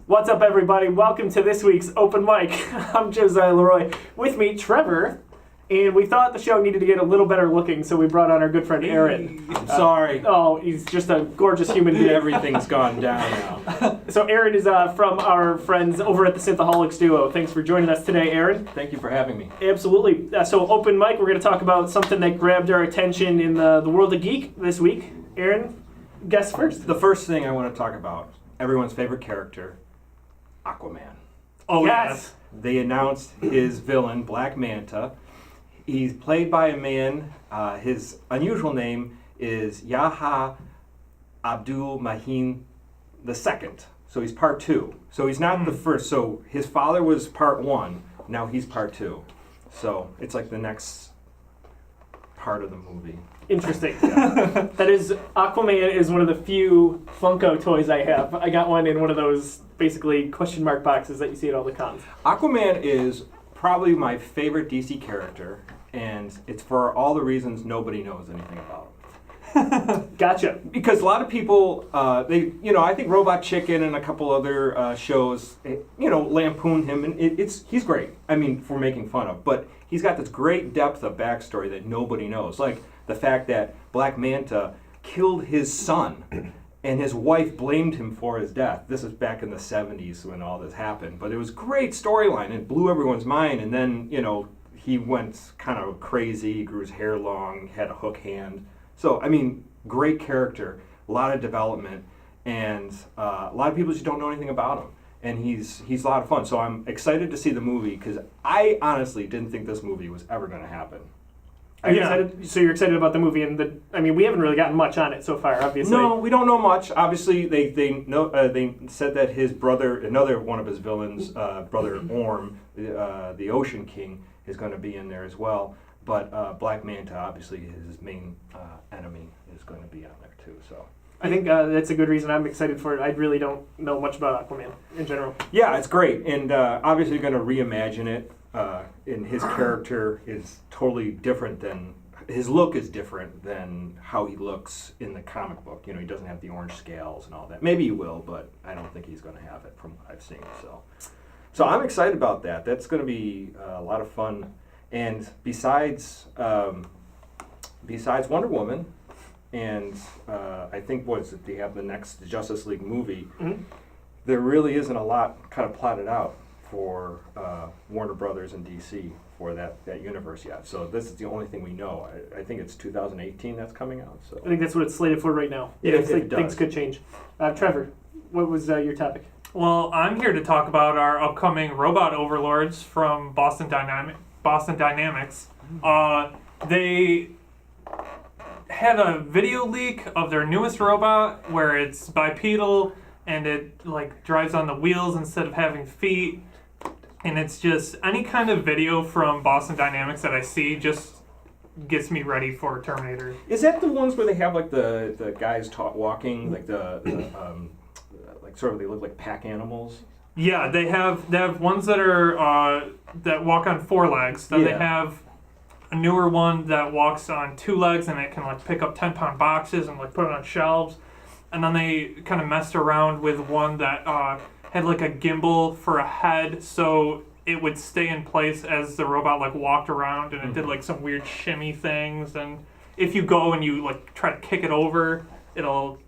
What's up, everybody? Welcome to this week's Open Mic. I'm Josiah Leroy. With me, Trevor. And we thought the show needed to get a little better looking, so we brought on our good friend Aaron. Sorry. He's just a gorgeous human being. Everything's gone down now. So Aaron is from our friends over at the Synthaholics duo. Thanks for joining us today, Aaron. Thank you for having me. Absolutely. So Open Mic, we're going to talk about something that grabbed our attention in the world of Geek this week. Aaron, guess first. The first thing I want to talk about, everyone's favorite character, Aquaman. Oh, yes. They announced his villain, Black Manta. He's played by a man. His unusual name is Yaha Abdul Mahin II. So he's part 2. So he's not the first. So his father was part 1. Now he's part 2. So it's like the next part of the movie. Interesting. Yeah. That is, Aquaman is one of the few Funko toys I have. I got one in one of those basically question mark boxes that you see at all the cons. Aquaman is probably my favorite DC character, and it's for all the reasons nobody knows anything about him. Gotcha. Because a lot of people, I think Robot Chicken and a couple other shows, lampoon him, and he's great. I mean, for making fun of, but he's got this great depth of backstory that nobody knows. Like the fact that Black Manta killed his son, and his wife blamed him for his death. This was back in the 70s when all this happened, but it was a great storyline. It blew everyone's mind, and then, he went kind of crazy. He grew his hair long, had a hook hand. So, I mean, great character, a lot of development, and a lot of people just don't know anything about him. And he's a lot of fun. So I'm excited to see the movie because I honestly didn't think this movie was ever going to happen. So you're excited about the movie, and we haven't really gotten much on it so far, obviously. No, we don't know much. Obviously, they said that his brother, another one of his villains, brother Orm, the Ocean King, is going to be in there as well. But Black Manta, obviously, his main enemy, is going to be on there too. So I think that's a good reason I'm excited for it. I really don't know much about Aquaman in general. Yeah, it's great, and obviously going to reimagine it. And his character is totally different than, his look is different than how he looks in the comic book. He doesn't have the orange scales and all that. Maybe he will, but I don't think he's going to have it from what I've seen. So I'm excited about that. That's going to be a lot of fun. And besides Wonder Woman, and I think they have the next Justice League movie, there really isn't a lot kind of plotted out for Warner Brothers and DC for that universe yet. So this is the only thing we know. I think it's 2018 that's coming out. So I think that's what it's slated for right now. Yeah, things could change. Trevor, what was your topic? Well, I'm here to talk about our upcoming robot overlords from Boston Dynamics. They had a video leak of their newest robot where it's bipedal and it drives on the wheels instead of having feet. And it's just any kind of video from Boston Dynamics that I see just gets me ready for Terminator. Is that the ones where they have the guys walking sort of they look like pack animals? Yeah, they have ones that are that walk on 4 legs. Then they have a newer one that walks on 2 legs and it can pick up 10-pound boxes and put it on shelves. And then they kind of messed around with one that had a gimbal for a head, so it would stay in place as the robot walked around, and it did some weird shimmy things. And if you go and you try to kick it over, it'll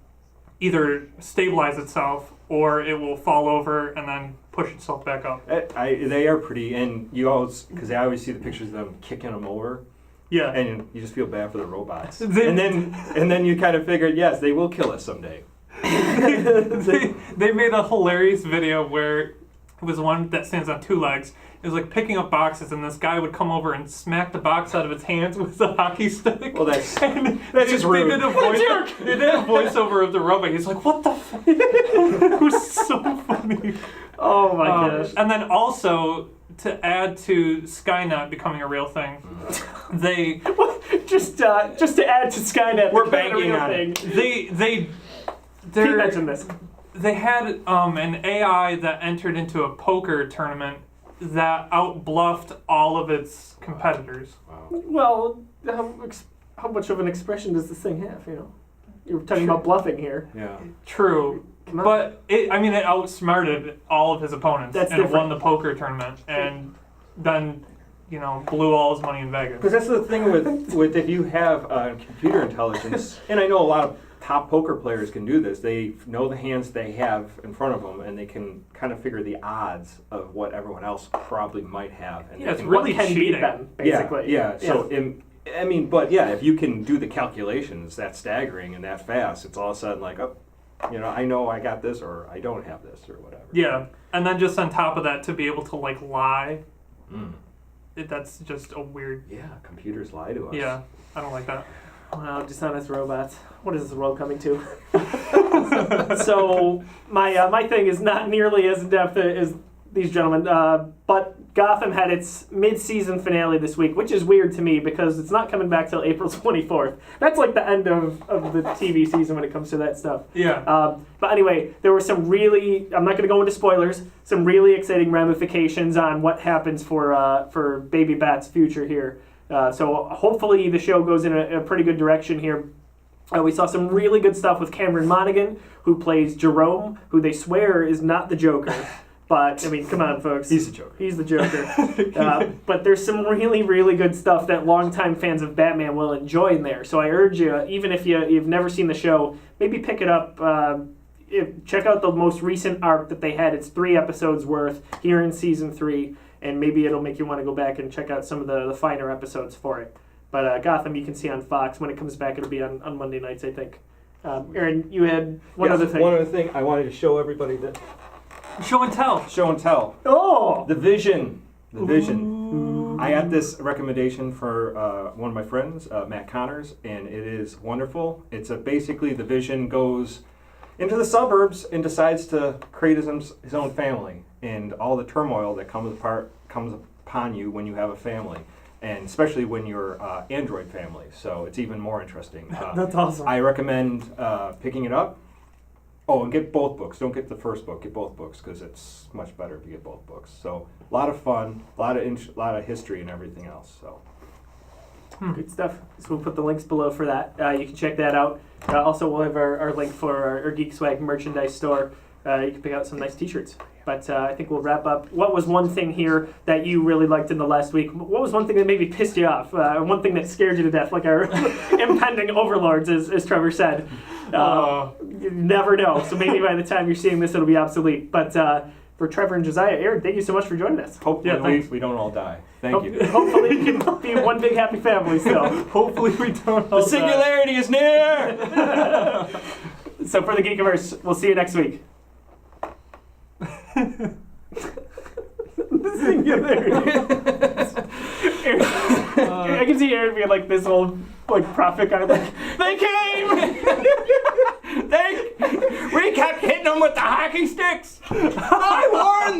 either stabilize itself or it will fall over and then push itself back up. They are pretty, and because I always see the pictures of them kicking them over. Yeah, and you just feel bad for the robots. and then you kind of figured, yes, they will kill us someday. they made a hilarious video where it was one that stands on 2 legs. It was picking up boxes, and this guy would come over and smack the box out of its hands with a hockey stick. Well, that's just rude. They did a voiceover of the robot. He's like, "What the fuck?" It was so funny. Oh my gosh! And then also, to add to Skynet becoming a real thing, they just to add to Skynet, we're banking on it. Pete mentioned this. They had an AI that entered into a poker tournament that outbluffed all of its competitors. Wow. Well, how much of an expression does this thing have? You're talking about bluffing here. Yeah. True. Come on. But it outsmarted all of his opponents That's and different. won the poker tournament, and then blew all his money in Vegas. Because that's the thing with if you have computer intelligence, and I know a lot of top poker players can do this. They know the hands they have in front of them, and they can kind of figure the odds of what everyone else probably might have. And Yeah, it's they can, really What can beat cheating. them, basically. Yeah. So, but yeah, if you can do the calculations that staggering and that fast, it's all of a sudden like, oh, I know I got this or I don't have this or whatever. Yeah, and then just on top of that, to be able to lie, that's just a weird. Yeah, computers lie to us. Yeah, I don't like that. Wow, dishonest robots. What is this world coming to? So my thing is not nearly as in depth as these gentlemen, but Gotham had its mid-season finale this week, which is weird to me because it's not coming back till April 24th. That's like the end of the TV season when it comes to that stuff. Yeah. But anyway, there were some really, I'm not going to go into spoilers, some really exciting ramifications on what happens for Baby Bat's future here. So hopefully the show goes in a pretty good direction here. We saw some really good stuff with Cameron Monaghan, who plays Jerome, who they swear is not the Joker. But, I mean, come on, folks. He's the Joker. He's the Joker. But there's some really, really good stuff that longtime fans of Batman will enjoy in there. So I urge you, even if you've never seen the show, maybe pick it up. Check out the most recent arc that they had. It's 3 episodes worth here in Season 3. And maybe it'll make you want to go back and check out some of the finer episodes for it. But Gotham you can see on Fox. When it comes back, it'll be on Monday nights, I think. Aaron, you had one other thing. One other thing I wanted to show everybody that. Show and tell. Show and tell. Oh! The Vision. The Vision. Ooh. I got this recommendation for one of my friends, Matt Connors, and it is wonderful. It's basically the Vision goes into the suburbs and decides to create his own family and all the turmoil that comes upon you when you have a family, and especially when you're Android family. So it's even more interesting. That's awesome. I recommend picking it up. Oh, and get both books. Don't get the first book. Get both books because it's much better if you get both books. So a lot of fun, a lot of history and everything else. So good stuff. So we'll put the links below for that. You can check that out. Also, we'll have our link for our Geek Swag merchandise store. You can pick out some nice T-shirts. But I think we'll wrap up. What was one thing here that you really liked in the last week? What was one thing that maybe pissed you off? One thing that scared you to death, like our impending overlords, as Trevor said. You never know. So maybe by the time you're seeing this, it'll be obsolete. But for Trevor and Josiah, Aaron, thank you so much for joining us. hopefully we don't all die. Thank you. Hopefully we can be one big happy family still. Hopefully we don't all The singularity is near! So for the Geekiverse, we'll see you next week. The singularity. I can see Aaron being like this old prophet guy, like, they came! We kept hitting them with the hockey sticks! I warned